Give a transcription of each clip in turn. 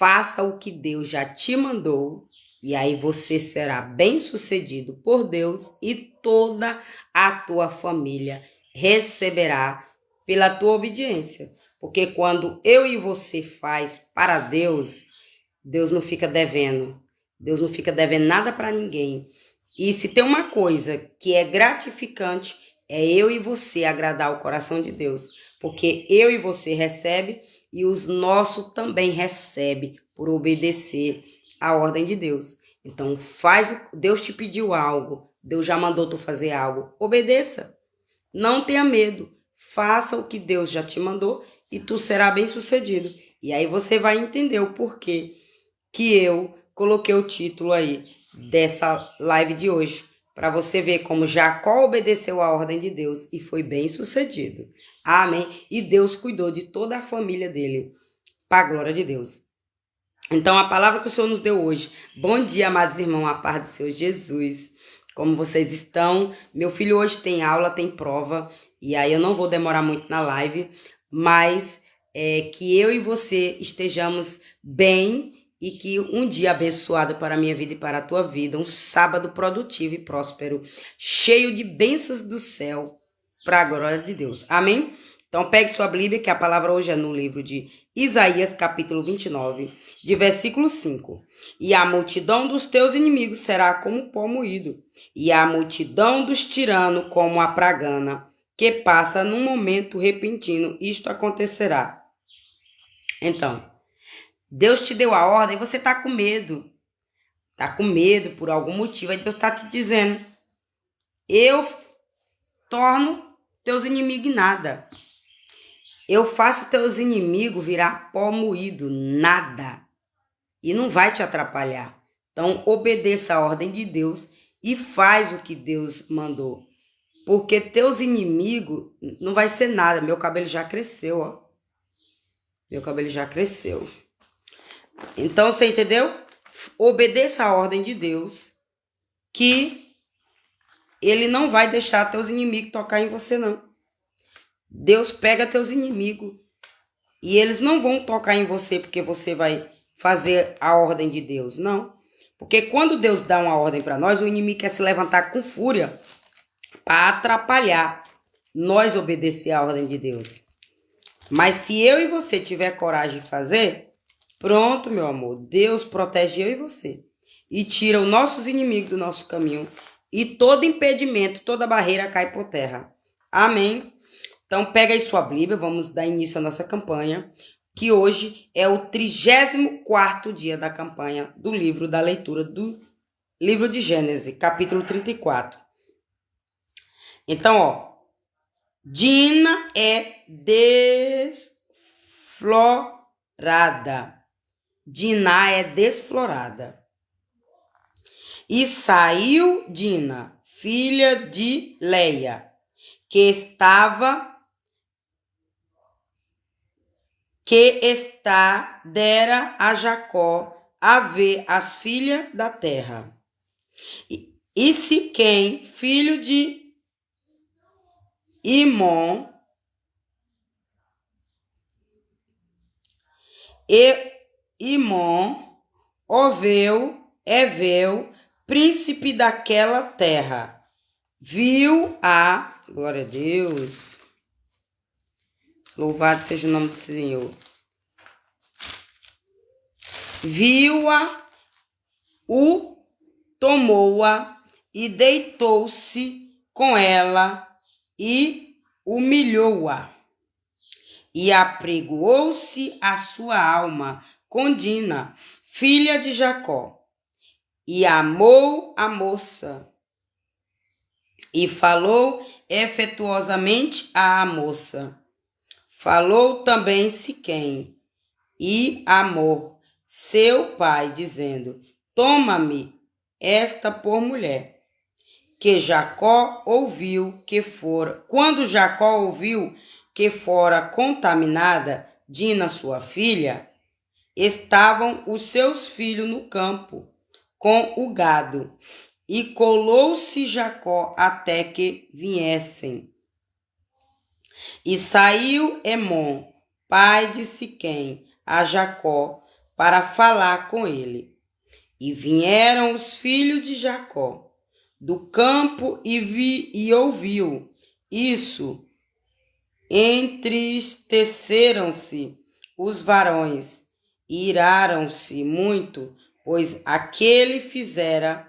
faça o que Deus já te mandou, e aí você será bem-sucedido por Deus e toda a tua família receberá pela tua obediência. Porque quando eu e você faz para Deus, Deus não fica devendo. Deus não fica devendo nada para ninguém. E se tem uma coisa que é gratificante, é eu e você agradar o coração de Deus. Porque eu e você recebe e os nossos também recebe por obedecer a ordem de Deus. Então Deus te pediu algo, Deus já mandou tu fazer algo, obedeça. Não tenha medo, faça o que Deus já te mandou e tu será bem-sucedido. E aí você vai entender o porquê que eu coloquei o título aí dessa live de hoje, para você ver como Jacó obedeceu a ordem de Deus e foi bem-sucedido. Amém? E Deus cuidou de toda a família dele, para a glória de Deus. Então, a palavra que o Senhor nos deu hoje. Bom dia, amados irmãos, a paz do Senhor Jesus. Como vocês estão? Meu filho hoje tem aula, tem prova, e aí eu não vou demorar muito na live, mas que eu e você estejamos bem e que um dia abençoado para a minha vida e para a tua vida, um sábado produtivo e próspero, cheio de bênçãos do céu, para a glória de Deus. Amém? Então, pegue sua Bíblia, que a palavra hoje é no livro de Isaías, capítulo 29, de versículo 5. E a multidão dos teus inimigos será como pó moído, e a multidão dos tiranos como a pragana, que passa num momento repentino. Isto acontecerá. Então, Deus te deu a ordem e você está com medo. Está com medo por algum motivo. Aí Deus está te dizendo, eu torno teus inimigos em nada. Eu faço teus inimigos virar pó moído, nada. E não vai te atrapalhar. Então, obedeça a ordem de Deus e faz o que Deus mandou. Porque teus inimigos não vai ser nada. Meu cabelo já cresceu, ó. Meu cabelo já cresceu. Então, você entendeu? Obedeça a ordem de Deus, que ele não vai deixar teus inimigos tocar em você, não. Deus pega teus inimigos e eles não vão tocar em você porque você vai fazer a ordem de Deus, não. Porque quando Deus dá uma ordem para nós, o inimigo quer se levantar com fúria para atrapalhar nós obedecer a ordem de Deus. Mas se eu e você tiver coragem de fazer, pronto, meu amor, Deus protege eu e você. E tira os nossos inimigos do nosso caminho. E todo impedimento, toda barreira cai por terra. Amém? Então, pega aí sua Bíblia, vamos dar início à nossa campanha, que hoje é o 34º dia da campanha do livro da leitura do livro de Gênesis, capítulo 34. Então, ó, Dina é desflorada. Diná é desflorada. E saiu Dina, filha de Leia, que dera a Jacó a ver as filhas da terra. E Siquém, filho de Imon, e Imon, Eveu, príncipe daquela terra, viu a... Glória a Deus. Louvado seja o nome do Senhor. Viu-a, tomou-a e deitou-se com ela e humilhou-a. E apregoou-se a sua alma com Dina, filha de Jacó, e amou a moça. E falou efetuosamente à moça. Falou também Siquém, e amou seu pai, dizendo, toma-me esta por mulher. Que Jacó ouviu que fora... Quando Jacó ouviu que fora contaminada Dina, sua filha, estavam os seus filhos no campo com o gado, e colou-se Jacó até que viessem. E saiu Emon, pai de Siquém, a Jacó, para falar com ele. E vieram os filhos de Jacó do campo e ouviu isso. Entristeceram-se os varões e iraram-se muito, pois aquele fizera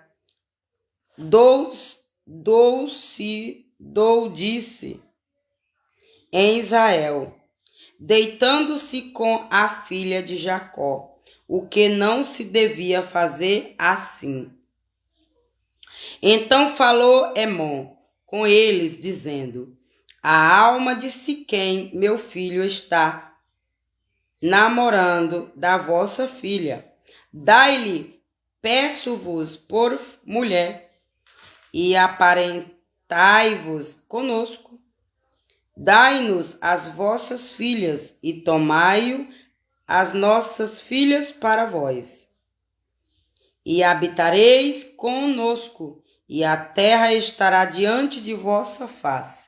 doudice em Israel, deitando-se com a filha de Jacó, o que não se devia fazer assim. Então falou Emon com eles, dizendo: a alma de Siquém, meu filho, está namorando da vossa filha. Dai-lhe, peço-vos por mulher, e aparentai-vos conosco. Dai-nos as vossas filhas, e tomai as nossas filhas para vós. E habitareis conosco, e a terra estará diante de vossa face.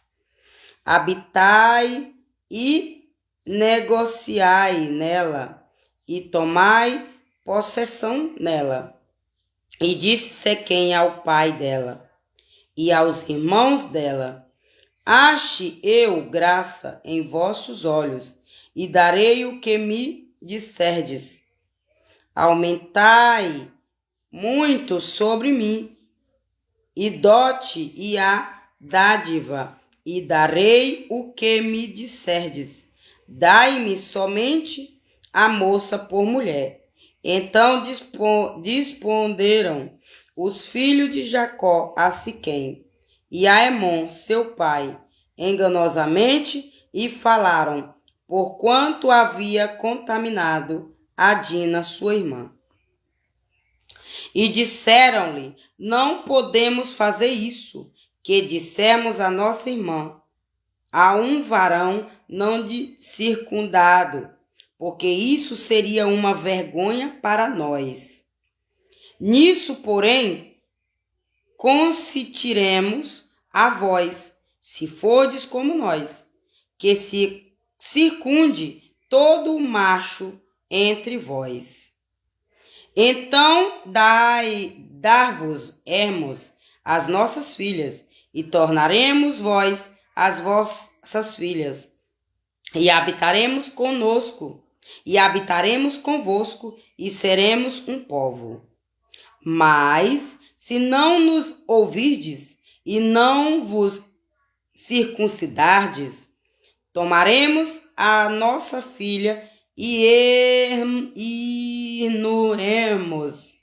Habitai e negociai nela, e tomai possessão nela. E disse Siquém ao pai dela e aos irmãos dela: ache eu graça em vossos olhos, e darei o que me disserdes. Aumentai muito sobre mim, e dote e a dádiva, e darei o que me disserdes. Dai-me somente a moça por mulher. Então responderam os filhos de Jacó a Siquém e a Emon, seu pai, enganosamente, e falaram, porquanto havia contaminado a Dina, sua irmã. E disseram-lhe: não podemos fazer isso, que dissemos a nossa irmã, a um varão não de circundado, porque isso seria uma vergonha para nós. Nisso, porém, consentiremos a vós, se fordes como nós, que se circunde todo o macho entre vós. Então dar-vos-emos as nossas filhas, e tornaremos vós as vossas filhas, e habitaremos conosco, e habitaremos convosco, e seremos um povo. Mas, se não nos ouvirdes, e não vos circuncidardes, tomaremos a nossa filha e iremos.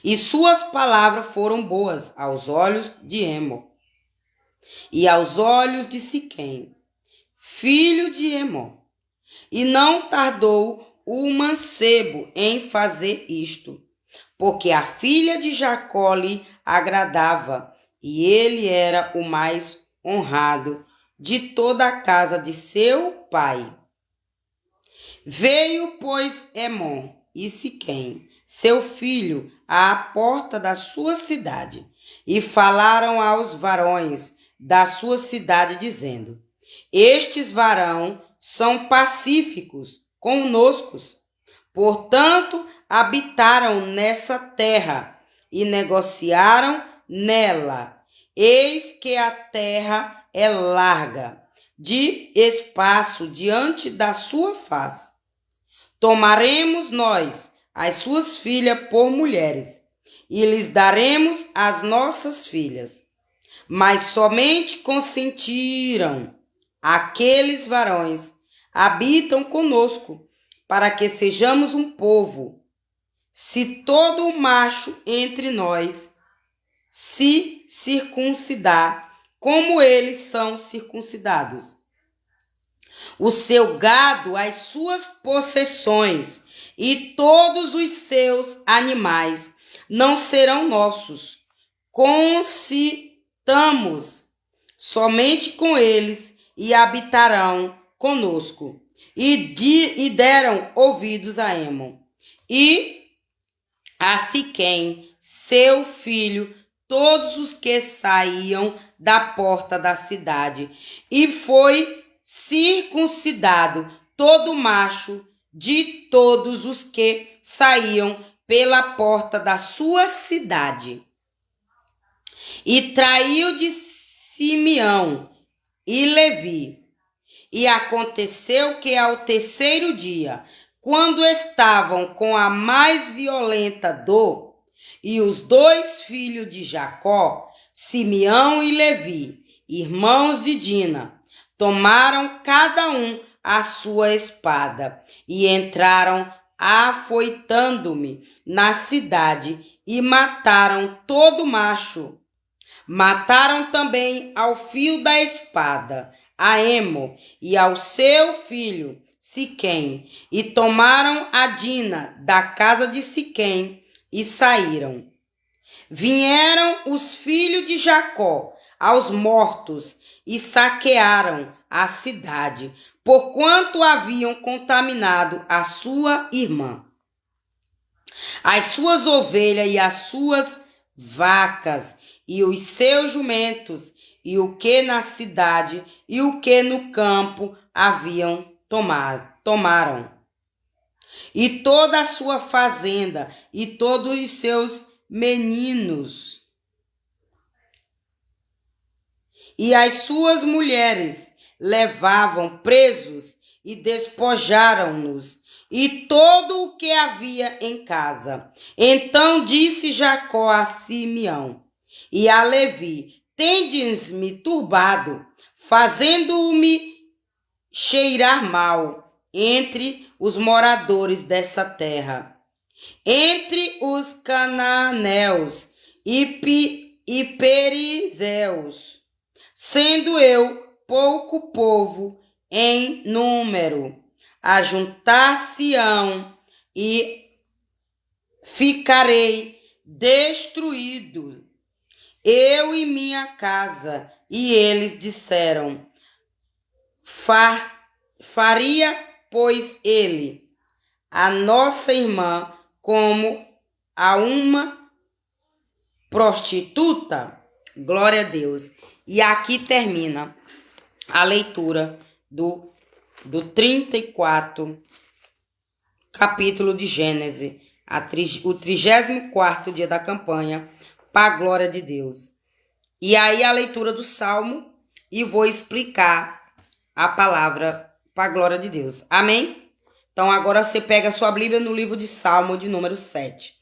E suas palavras foram boas aos olhos de Emon e aos olhos de Siquém, filho de Emon. E não tardou o mancebo em fazer isto, porque a filha de Jacó lhe agradava, e ele era o mais honrado de toda a casa de seu pai. Veio, pois, Emon e Siquém, seu filho, à porta da sua cidade, e falaram aos varões da sua cidade, dizendo: estes varões são pacíficos conosco, portanto, habitaram nessa terra e negociaram nela. Eis que a terra é larga, de espaço diante da sua face. Tomaremos nós as suas filhas por mulheres, e lhes daremos as nossas filhas. Mas somente consentiram aqueles varões, habitam conosco, para que sejamos um povo. Se todo macho entre nós se circuncidar, como eles são circuncidados, o seu gado, as suas possessões e todos os seus animais não serão nossos. Concitamos somente com eles e habitarão conosco. E deram ouvidos a Emon e a Siquém, seu filho, todos os que saíam da porta da cidade, e foi circuncidado todo macho de todos os que saíam pela porta da sua cidade. E traiu de Simeão e Levi. E aconteceu que ao terceiro dia, quando estavam com a mais violenta dor, e os dois filhos de Jacó, Simeão e Levi, irmãos de Dina, tomaram cada um a sua espada e entraram afoitando-me na cidade e mataram todo macho. Mataram também ao fio da espada a Emo e ao seu filho Siquém, e tomaram a Dina da casa de Siquém e saíram. Vieram os filhos de Jacó aos mortos e saquearam a cidade, porquanto haviam contaminado a sua irmã. As suas ovelhas e as suas vacas e os seus jumentos, e o que na cidade e o que no campo haviam tomaram. E toda a sua fazenda e todos os seus meninos. E as suas mulheres levavam presos e despojaram-nos, e todo o que havia em casa. Então disse Jacó a Simeão e a Levi: tendes-me turbado, fazendo-me cheirar mal entre os moradores dessa terra, entre os cananeus e perizeus, sendo eu pouco povo em número. Ajuntar-se-ão e ficarei destruído, eu e minha casa. E eles disseram: faria, pois, ele a nossa irmã como a uma prostituta? Glória a Deus. E aqui termina a leitura do 34 capítulo de Gênesis, o 34º dia da campanha, para a glória de Deus. E aí a leitura do Salmo, e vou explicar a palavra para a glória de Deus. Amém? Então agora você pega a sua Bíblia no livro de Salmo de número 7.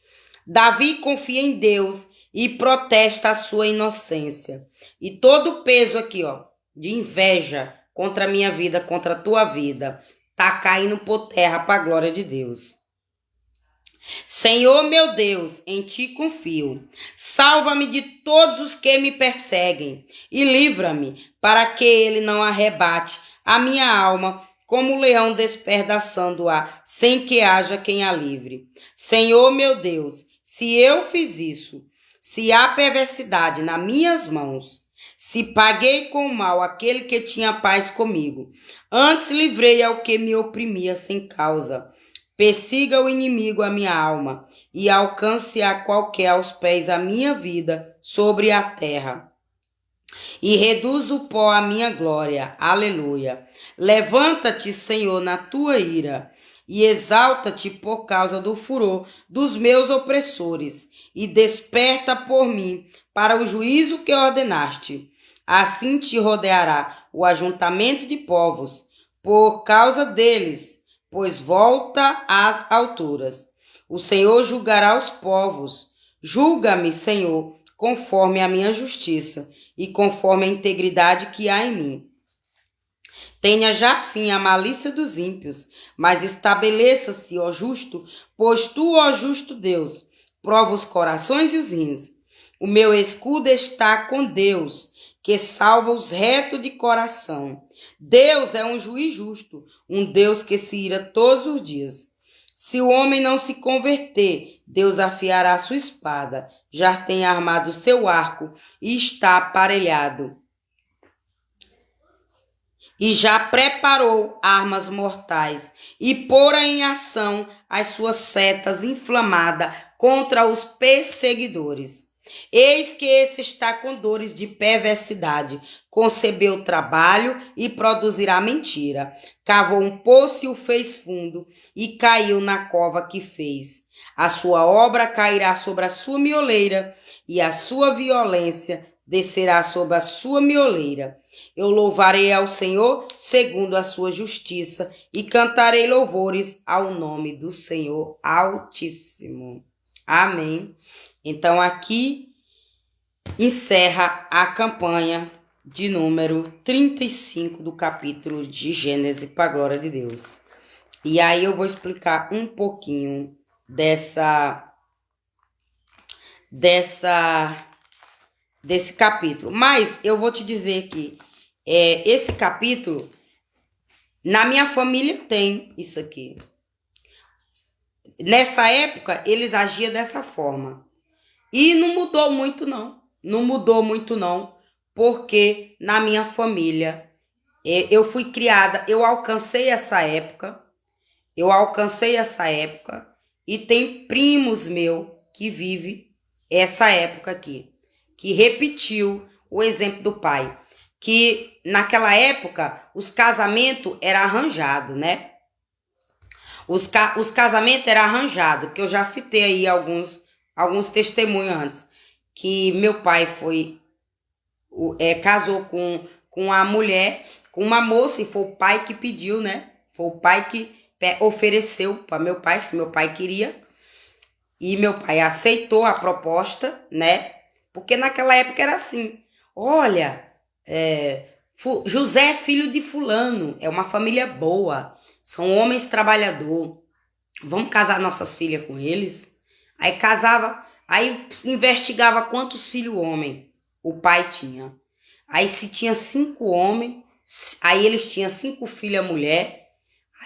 Davi confia em Deus e protesta a sua inocência. E todo o peso aqui, de inveja contra a minha vida, contra a tua vida, tá caindo por terra para a glória de Deus. Senhor meu Deus, em ti confio. Salva-me de todos os que me perseguem e livra-me para que ele não arrebate a minha alma como o leão despedaçando-a sem que haja quem a livre. Senhor meu Deus, se eu fiz isso, se há perversidade nas minhas mãos, se paguei com o mal aquele que tinha paz comigo, antes livrei ao que me oprimia sem causa. Persiga o inimigo a minha alma e alcance a qualquer aos pés a minha vida sobre a terra. E reduz o pó a minha glória. Aleluia. Levanta-te, Senhor, na tua ira e exalta-te por causa do furor dos meus opressores e desperta por mim para o juízo que ordenaste. Assim te rodeará o ajuntamento de povos por causa deles, pois volta às alturas. O Senhor julgará os povos. Julga-me, Senhor, conforme a minha justiça e conforme a integridade que há em mim. Tenha já fim a malícia dos ímpios, mas estabeleça-se, ó justo, pois tu, ó justo Deus, prova os corações e os rins. O meu escudo está com Deus, que salva os retos de coração. Deus é um juiz justo, um Deus que se ira todos os dias. Se o homem não se converter, Deus afiará sua espada, já tem armado seu arco e está aparelhado. E já preparou armas mortais e pôra em ação as suas setas inflamadas contra os perseguidores. Eis que esse está com dores de perversidade, concebeu trabalho e produzirá mentira. Cavou um poço e o fez fundo, e caiu na cova que fez. A sua obra cairá sobre a sua mioleira, e a sua violência descerá sobre a sua mioleira. Eu louvarei ao Senhor segundo a sua justiça, e cantarei louvores ao nome do Senhor Altíssimo. Amém. Então aqui encerra a campanha de número 35 do capítulo de Gênesis, para a glória de Deus. E aí eu vou explicar um pouquinho desse capítulo. Mas eu vou te dizer que esse capítulo, na minha família tem isso aqui. Nessa época, eles agiam dessa forma. E não mudou muito, não. Não mudou muito, não. Porque na minha família, eu fui criada, eu alcancei essa época. E tem primos meus que vivem essa época aqui. Que repetiu o exemplo do pai. Que naquela época, os casamentos eram arranjados, né? Os casamentos eram arranjados, que eu já citei aí alguns testemunhos antes. Que meu pai casou com a mulher, com uma moça, e foi o pai que pediu, né? Foi o pai que ofereceu para meu pai, se meu pai queria. E meu pai aceitou a proposta, né? Porque naquela época era assim. Olha, José é filho de fulano, é uma família boa, são homens trabalhadores. Vamos casar nossas filhas com eles? Aí casava, aí investigava quantos filhos homem o pai tinha. Aí se tinha 5 homens, aí eles tinham 5 filhas mulher,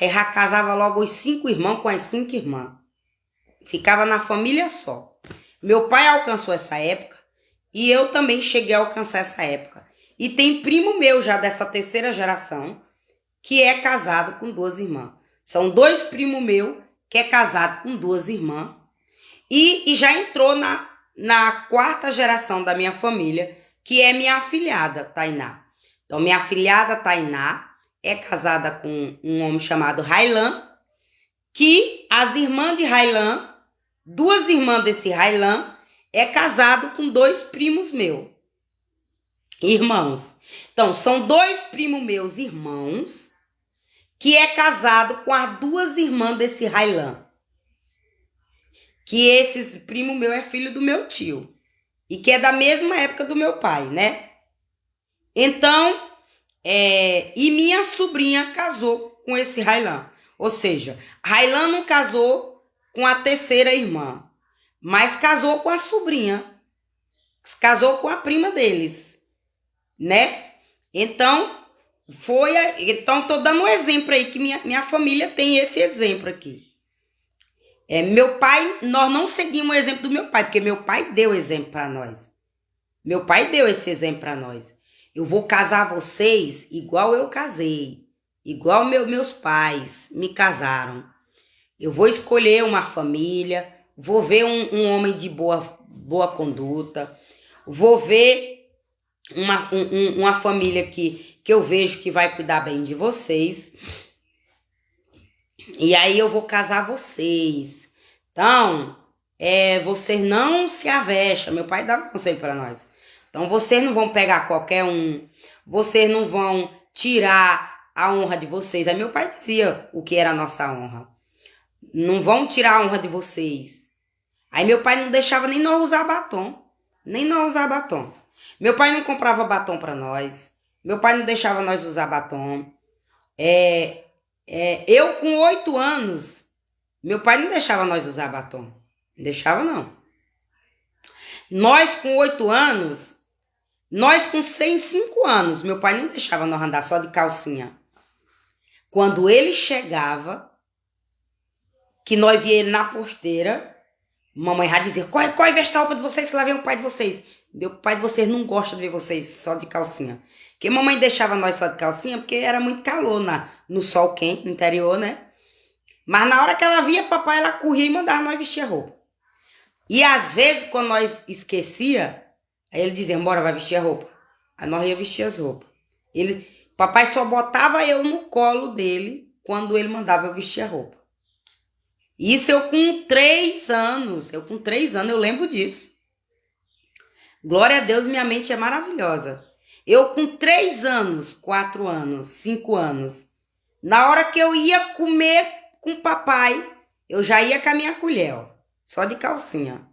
aí já casava logo os 5 irmãos com as 5 irmãs. Ficava na família só. Meu pai alcançou essa época e eu também cheguei a alcançar essa época. E tem primo meu já dessa terceira geração que é casado com 2 irmãs. São 2 primos meus que é casado com 2 irmãs. E já entrou na 4ª geração da minha família, que é minha afilhada, Tainá. Então, minha afilhada, Tainá, é casada com um homem chamado Railan, que as irmãs de Railan, 2 irmãs desse Railan, é casado com 2 primos meus, irmãos. Então, são 2 primos meus irmãos, que é casado com as 2 irmãs desse Railan. Que esse primo meu é filho do meu tio. E que é da mesma época do meu pai, né? Então, e minha sobrinha casou com esse Railan. Ou seja, Railan não casou com a terceira irmã, mas casou com a sobrinha. Casou com a prima deles, né? Então, então tô dando um exemplo aí, que minha família tem esse exemplo aqui. Meu pai, nós não seguimos o exemplo do meu pai, porque meu pai deu exemplo para nós. Meu pai deu esse exemplo para nós. Eu vou casar vocês igual eu casei, igual meus pais me casaram. Eu vou escolher uma família, vou ver um homem de boa conduta, vou ver uma família que eu vejo que vai cuidar bem de vocês. E aí eu vou casar vocês. Então, vocês não se avexam. Meu pai dava conselho para nós. Então, vocês não vão pegar qualquer um. Vocês não vão tirar a honra de vocês. Aí meu pai dizia o que era a nossa honra. Não vão tirar a honra de vocês. Aí meu pai não deixava nem nós usar batom. Nem nós usar batom. Meu pai não comprava batom para nós. Meu pai não deixava nós usar batom. Eu com 8 anos, meu pai não deixava nós usar batom. Não deixava, não. Nós com 8 anos, nós com 5 anos, meu pai não deixava nós andar só de calcinha. Quando ele chegava, que nós via ele na porteira, mamãe já dizia, corre, veste a roupa de vocês, que lá vem o pai de vocês. Meu pai de vocês não gosta de ver vocês só de calcinha. Porque mamãe deixava nós só de calcinha, porque era muito calor no sol quente, no interior, né? Mas na hora que ela via papai, ela corria e mandava nós vestir a roupa. E às vezes, quando nós esquecia, aí ele dizia, bora, vai vestir a roupa. Aí nós ia vestir as roupas. Papai só botava eu no colo dele quando ele mandava eu vestir a roupa. Isso eu com 3 anos. Eu lembro disso. Glória a Deus, minha mente é maravilhosa. Eu com 3 anos, 4 anos, 5 anos, na hora que eu ia comer com o papai, eu já ia com a minha colher, ó, só de calcinha.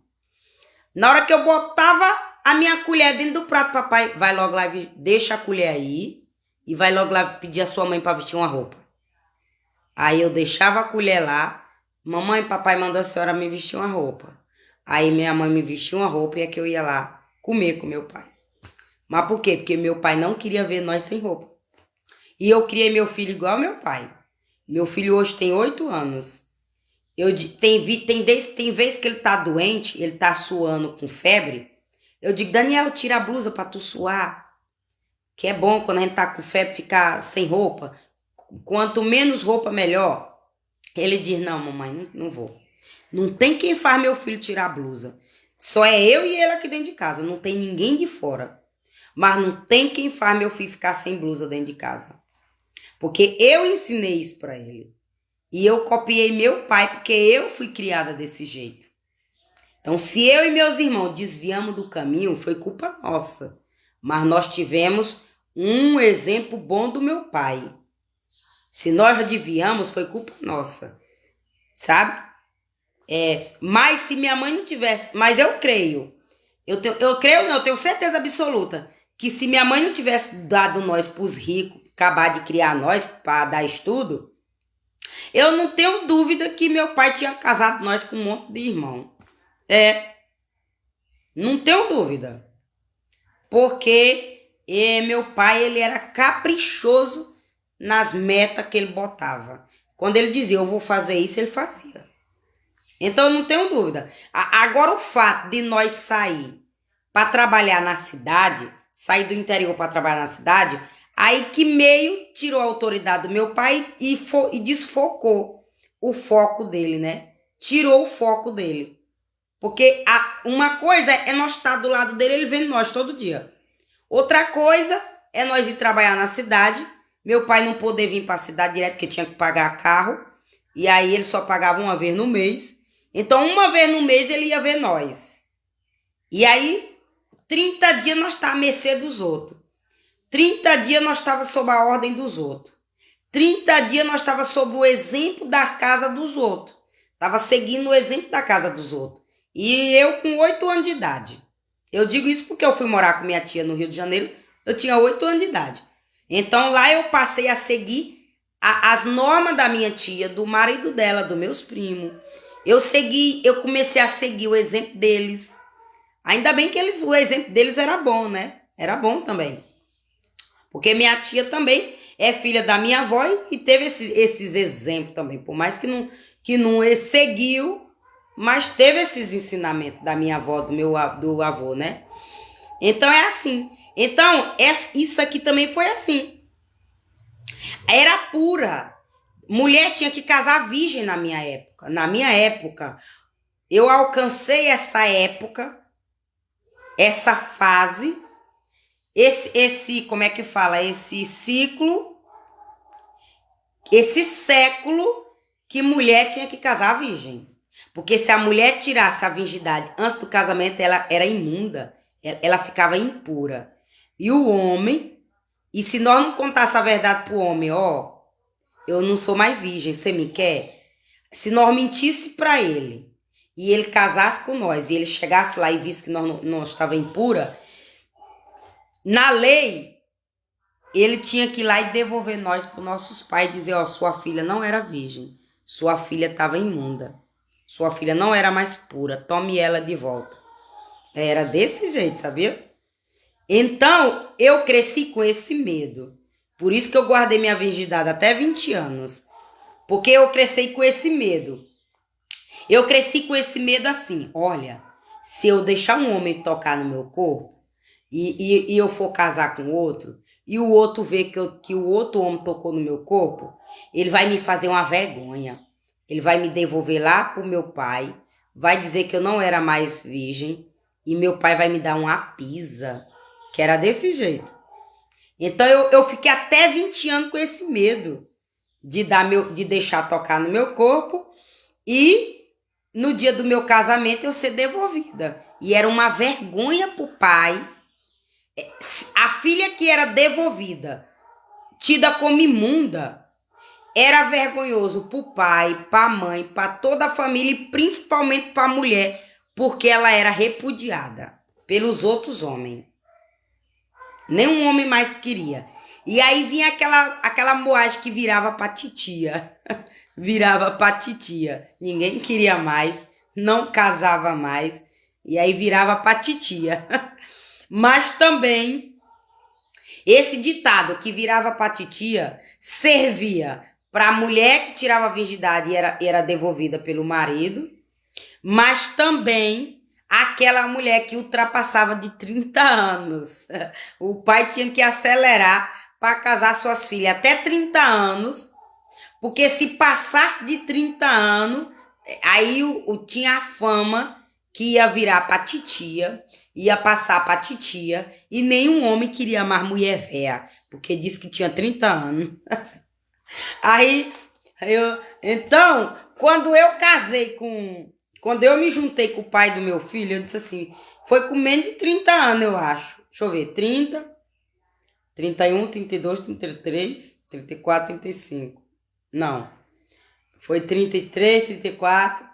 Na hora que eu botava a minha colher dentro do prato, papai, vai logo lá, deixa a colher aí e vai logo lá pedir a sua mãe para vestir uma roupa. Aí eu deixava a colher lá, mamãe, papai mandou a senhora me vestir uma roupa. Aí minha mãe me vestiu uma roupa e é que eu ia lá comer com meu pai. Mas por quê? Porque meu pai não queria ver nós sem roupa. E eu criei meu filho igual ao meu pai. Meu filho hoje tem 8 anos. Tem vez que ele tá doente, ele tá suando com febre. Eu digo, Daniel, tira a blusa pra tu suar. Que é bom quando a gente tá com febre ficar sem roupa. Quanto menos roupa, melhor. Ele diz, não, mamãe, não vou. Não tem quem faz meu filho tirar a blusa. Só é eu e ele aqui dentro de casa. Não tem ninguém de fora. Mas não tem quem faz meu filho ficar sem blusa dentro de casa. Porque eu ensinei isso para ele. E eu copiei meu pai, porque eu fui criada desse jeito. Então, se eu e meus irmãos desviamos do caminho, foi culpa nossa. Mas nós tivemos um exemplo bom do meu pai. Se nós desviamos, foi culpa nossa. Sabe? Mas se minha mãe não tivesse... Mas eu creio. Eu tenho certeza absoluta que se minha mãe não tivesse dado nós pros ricos, acabar de criar nós para dar estudo, eu não tenho dúvida que meu pai tinha casado nós com um monte de irmão. Não tenho dúvida. Porque meu pai, ele era caprichoso nas metas que ele botava. Quando ele dizia, eu vou fazer isso, ele fazia. Então, eu não tenho dúvida. Agora, o fato de nós sair para trabalhar na cidade, sair do interior para trabalhar na cidade, aí que meio tirou a autoridade do meu pai e desfocou o foco dele, né? Tirou o foco dele. Porque uma coisa é nós estar do lado dele, ele vendo nós todo dia. Outra coisa é nós ir trabalhar na cidade. Meu pai não poder vir para a cidade direto porque tinha que pagar carro. E aí ele só pagava uma vez no mês. Então, uma vez no mês ele ia ver nós. E aí, 30 dias nós estávamos à mercê dos outros. 30 dias nós estávamos sob a ordem dos outros. 30 dias nós estávamos sob o exemplo da casa dos outros. Estava seguindo o exemplo da casa dos outros. E eu com 8 anos de idade. Eu digo isso porque eu fui morar com minha tia no Rio de Janeiro. Eu tinha 8 anos de idade. Então lá eu passei a seguir as normas da minha tia, do marido dela, dos meus primos. Eu comecei a seguir o exemplo deles. Ainda bem que o exemplo deles era bom, né? Era bom também. Porque minha tia também é filha da minha avó e teve esses exemplos também. Por mais que não seguiu, mas teve esses ensinamentos da minha avó, do avô, né? Então é assim. Então, isso aqui também foi assim. Era pura. Mulher tinha que casar virgem na minha época. Na minha época, eu alcancei essa época, essa fase, como é que fala? Esse ciclo, esse século que mulher tinha que casar virgem. Porque se a mulher tirasse a virgindade antes do casamento, ela era imunda, ela ficava impura. E o homem, e se nós não contasse a verdade pro homem, ó, eu não sou mais virgem, você me quer? Se nós mentisse para ele e ele casasse com nós e ele chegasse lá e visse que nós não estava impura, na lei ele tinha que ir lá e devolver nós para os nossos pais e dizer, ó, sua filha não era virgem, sua filha estava imunda, sua filha não era mais pura, tome ela de volta. Era desse jeito, sabia? Então eu cresci com esse medo. Por isso que eu guardei minha virgindade até 20 anos. Porque eu cresci com esse medo. Eu cresci com esse medo assim. Olha, se eu deixar um homem tocar no meu corpo e eu for casar com outro, e o outro ver que o outro homem tocou no meu corpo, ele vai me fazer uma vergonha. Ele vai me devolver lá pro meu pai, vai dizer que eu não era mais virgem e meu pai vai me dar uma pisa, que era desse jeito. Então eu fiquei até 20 anos com esse medo de deixar tocar no meu corpo e no dia do meu casamento eu ser devolvida. E era uma vergonha pro pai. A filha que era devolvida, tida como imunda, era vergonhoso pro pai, pra mãe, pra toda a família e principalmente pra mulher, porque ela era repudiada pelos outros homens. Nenhum homem mais queria. E aí vinha aquela moagem que virava pra titia. Virava pra titia. Ninguém queria mais, não casava mais. E aí virava pra titia. Mas também, esse ditado que virava pra titia servia para a mulher que tirava a virgindade e era devolvida pelo marido, mas também aquela mulher que ultrapassava de 30 anos. O pai tinha que acelerar para casar suas filhas até 30 anos, porque se passasse de 30 anos, aí tinha a fama que ia virar para titia, ia passar para titia, e nenhum homem queria mais mulher velha, porque disse que tinha 30 anos. Então, quando eu me juntei com o pai do meu filho, eu disse assim, foi com menos de 30 anos, eu acho. Deixa eu ver, 30, 31, 32, 33, 34, 35. Não, foi 33, 34,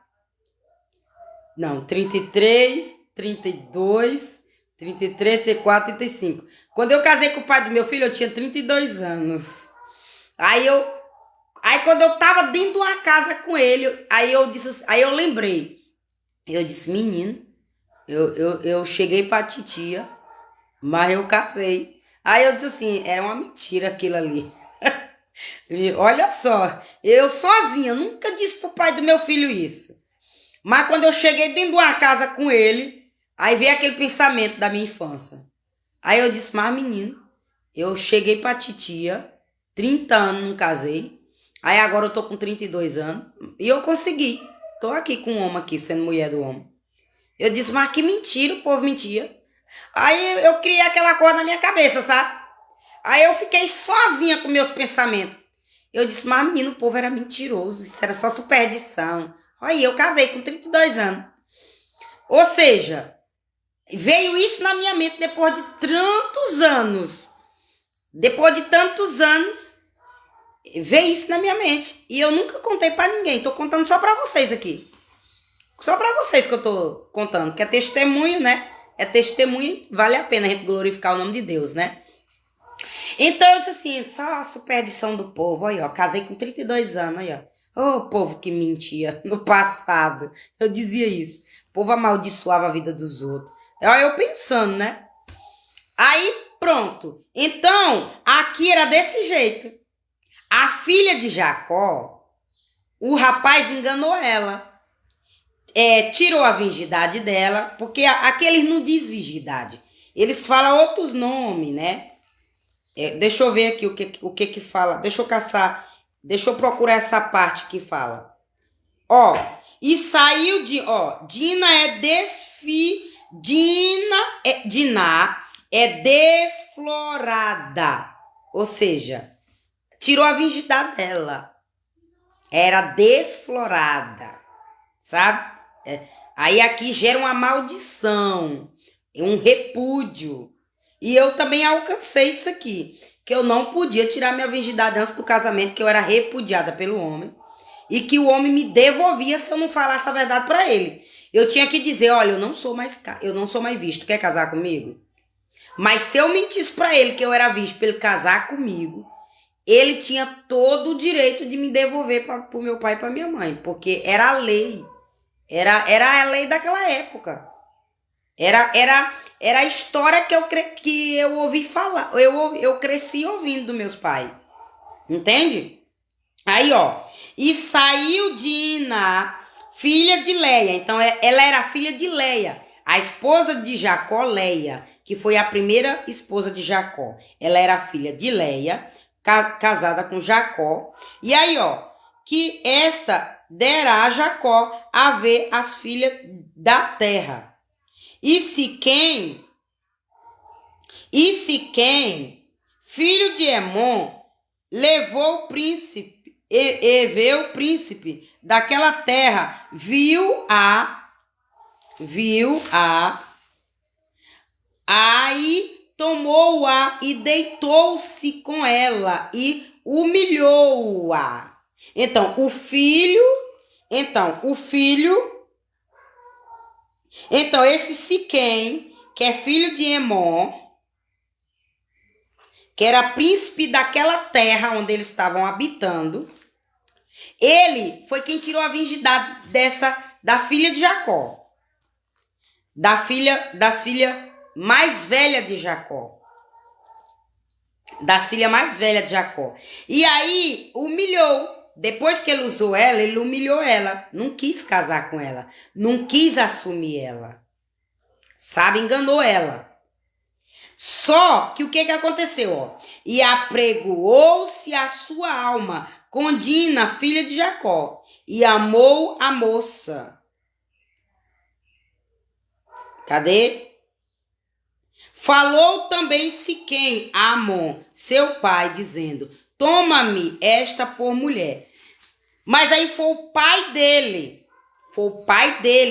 não, 33, 32, 33, 34, 35. Quando eu casei com o pai do meu filho, eu tinha 32 anos. Aí quando eu tava dentro de uma casa com ele, aí eu lembrei. Eu disse, menino, eu cheguei pra titia, mas eu casei. Aí eu disse assim, era uma mentira aquilo ali. E olha só, eu sozinha, nunca disse pro pai do meu filho isso. Mas quando eu cheguei dentro de uma casa com ele, aí veio aquele pensamento da minha infância. Aí eu disse, mas menino, eu cheguei pra titia, 30 anos não casei. Aí agora eu tô com 32 anos e eu consegui. Tô aqui com um homem aqui, sendo mulher do homem. Eu disse, mas que mentira, o povo mentia. Aí eu criei aquela coisa na minha cabeça, sabe? Aí eu fiquei sozinha com meus pensamentos. Eu disse, mas menino, o povo era mentiroso, isso era só superstição. Aí eu casei com 32 anos. Ou seja, veio isso na minha mente depois de tantos anos. Depois de tantos anos, veio isso na minha mente. E eu nunca contei pra ninguém. Tô contando só pra vocês aqui. Só pra vocês que eu tô contando. Que é testemunho, né? É testemunho. Vale a pena a gente glorificar o nome de Deus, né? Então eu disse assim, só a superstição do povo. Aí, ó, casei com 32 anos. Aí, ó. Ô, povo que mentia no passado. Eu dizia isso. O povo amaldiçoava a vida dos outros. Aí eu pensando, né? Aí, pronto. Então, aqui era desse jeito. A filha de Jacó, o rapaz enganou ela. Tirou a virgindade dela, porque aqui eles não diz virgindade. Eles falam outros nomes, né? Deixa eu ver aqui o que fala. Deixa eu caçar. Deixa eu procurar essa parte que fala. Ó, e saiu de... Ó, Diná é desflorada. Ou seja, tirou a virgindade dela. Era desflorada. Sabe? Aí aqui gera uma maldição. Um repúdio. E eu também alcancei isso aqui. Que eu não podia tirar minha virgindade antes do casamento, que eu era repudiada pelo homem. E que o homem me devolvia se eu não falasse a verdade para ele. Eu tinha que dizer, olha, eu não sou mais visto. Quer casar comigo? Mas se eu mentisse para ele que eu era visto para ele casar comigo, ele tinha todo o direito de me devolver para o meu pai e para minha mãe. Porque era a lei. Era a lei daquela época. Era a história que eu ouvi falar. Eu cresci ouvindo dos meus pais. Entende? Aí, ó. E saiu Dina, filha de Leia. Então, ela era filha de Leia. A esposa de Jacó, Leia, que foi a primeira esposa de Jacó. Ela era filha de Leia, casada com Jacó. E aí, ó. que esta dera a Jacó a ver as filhas da terra. E Siquém, filho de Emon, levou o príncipe, e o príncipe daquela terra, aí tomou-a e deitou-se com ela e humilhou-a. Então, esse Siquém, que é filho de Emon, que era príncipe daquela terra onde eles estavam habitando, ele foi quem tirou a virgindade da filha de Jacó, das filhas mais velhas de Jacó. E aí, humilhou. Depois que ele usou ela, ele humilhou ela. Não quis casar com ela. Não quis assumir ela. Sabe, enganou ela. Só que o que aconteceu? Ó? E apregoou-se a sua alma com Dina, filha de Jacó, e amou a moça. Cadê? Falou também Siquém a Amon, seu pai, dizendo: toma-me esta por mulher. Mas aí foi o pai dele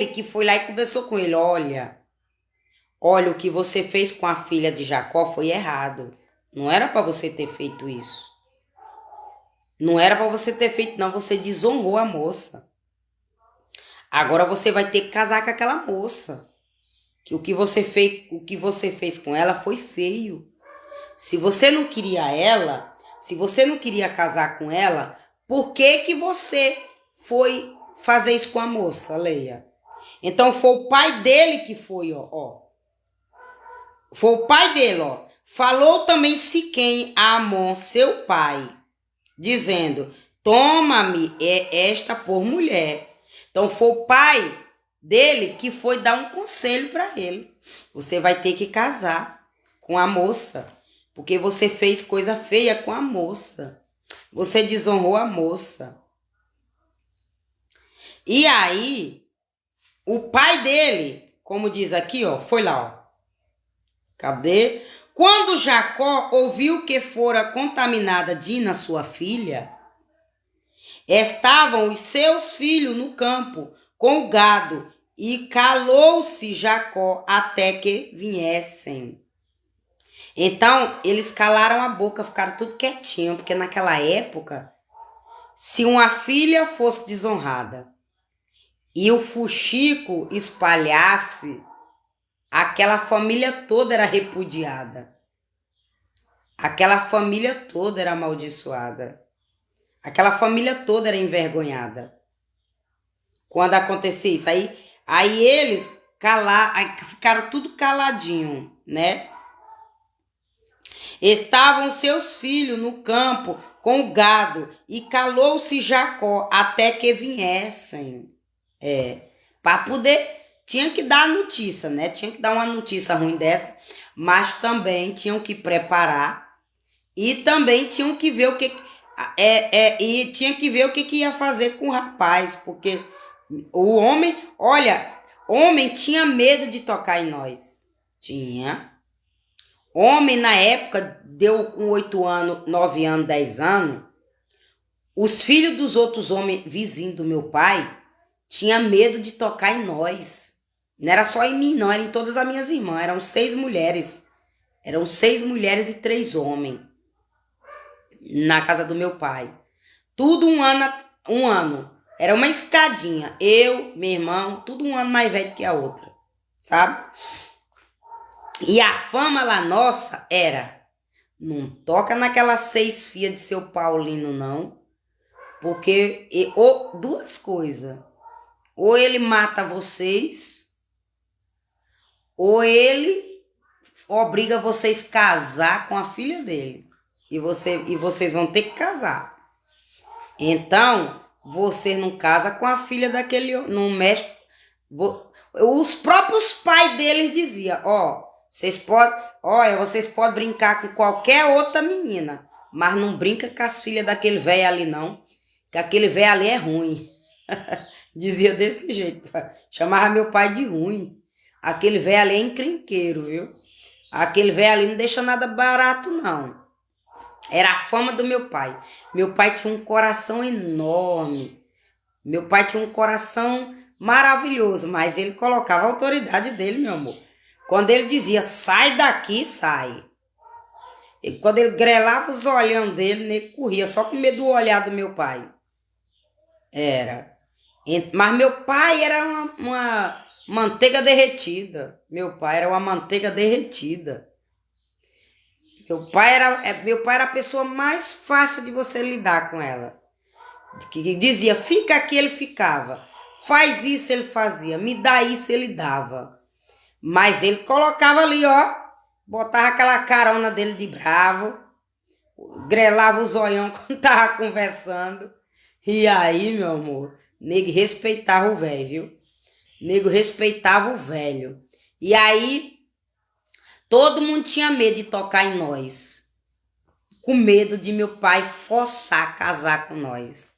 que foi lá e conversou com ele. Olha, o que você fez com a filha de Jacó foi errado. Não era para você ter feito isso. Não era para você ter feito, não. Você desonrou a moça. Agora você vai ter que casar com aquela moça. Que o que você fez com ela foi feio. Se você não queria ela, se você não queria casar com ela, por que você foi fazer isso com a moça, Leia? Então foi o pai dele que foi, ó. Foi o pai dele, ó. Falou também Siquém a Amon, seu pai, dizendo: toma-me esta por mulher. Então foi o pai dele que foi dar um conselho para ele. Você vai ter que casar com a moça, porque você fez coisa feia com a moça. Você desonrou a moça. E aí, o pai dele, como diz aqui, ó, foi lá, ó. Cadê? Quando Jacó ouviu que fora contaminada Dina, sua filha, estavam os seus filhos no campo com o gado, e calou-se Jacó até que viessem. Então, eles calaram a boca, ficaram tudo quietinho, porque naquela época, se uma filha fosse desonrada e o fuxico espalhasse, aquela família toda era repudiada. Aquela família toda era amaldiçoada. Aquela família toda era envergonhada. Quando acontecia isso, aí eles ficaram tudo caladinho, né? Estavam seus filhos no campo com o gado, e calou-se Jacó até que viessem. Para poder, tinha que dar a notícia, né? Tinha que dar uma notícia ruim dessa, mas também tinham que preparar e também tinham que ver o que ia fazer com o rapaz, porque o homem, homem tinha medo de tocar em nós. Tinha. Homem, na época, deu com 8 anos, 9 anos, 10 anos, os filhos dos outros homens vizinhos do meu pai tinha medo de tocar em nós. Não era só em mim, não, era em todas as minhas irmãs. Eram 6 mulheres. Eram 6 mulheres e 3 homens na casa do meu pai. Tudo um ano. Era uma escadinha. Eu, meu irmão, tudo um ano mais velho que a outra. Sabe? E a fama lá nossa era: não toca naquelas 6 filhas de seu Paulino, não. Porque duas coisas. Ou ele mata vocês, ou ele obriga vocês a casar com a filha dele. E vocês vão ter que casar. Então, você não casa com a filha daquele... Não mexe... Os próprios pais deles diziam: vocês podem brincar com qualquer outra menina, mas não brinca com as filhas daquele velho ali, não. que aquele velho ali é ruim. Dizia desse jeito, chamava meu pai de ruim. Aquele velho ali é encrenqueiro, viu? Aquele velho ali não deixa nada barato, não. Era a fama do meu pai. Meu pai tinha um coração enorme. Meu pai tinha um coração maravilhoso, mas ele colocava a autoridade dele, meu amor. Quando ele dizia, sai daqui, sai. E quando ele grelava os olhão dele, ele corria, só com medo do olhar do meu pai. Era. Mas meu pai era uma manteiga derretida. Meu pai era uma manteiga derretida. Meu pai era a pessoa mais fácil de você lidar com ela. Que dizia, fica aqui, ele ficava. Faz isso, ele fazia. Me dá isso, ele dava. Mas ele colocava ali, ó. Botava aquela carona dele de bravo. Grelava os olhão quando tava conversando. E aí, meu amor, nego respeitava o velho, viu? Nego respeitava o velho. E aí, todo mundo tinha medo de tocar em nós. Com medo de meu pai forçar a casar com nós.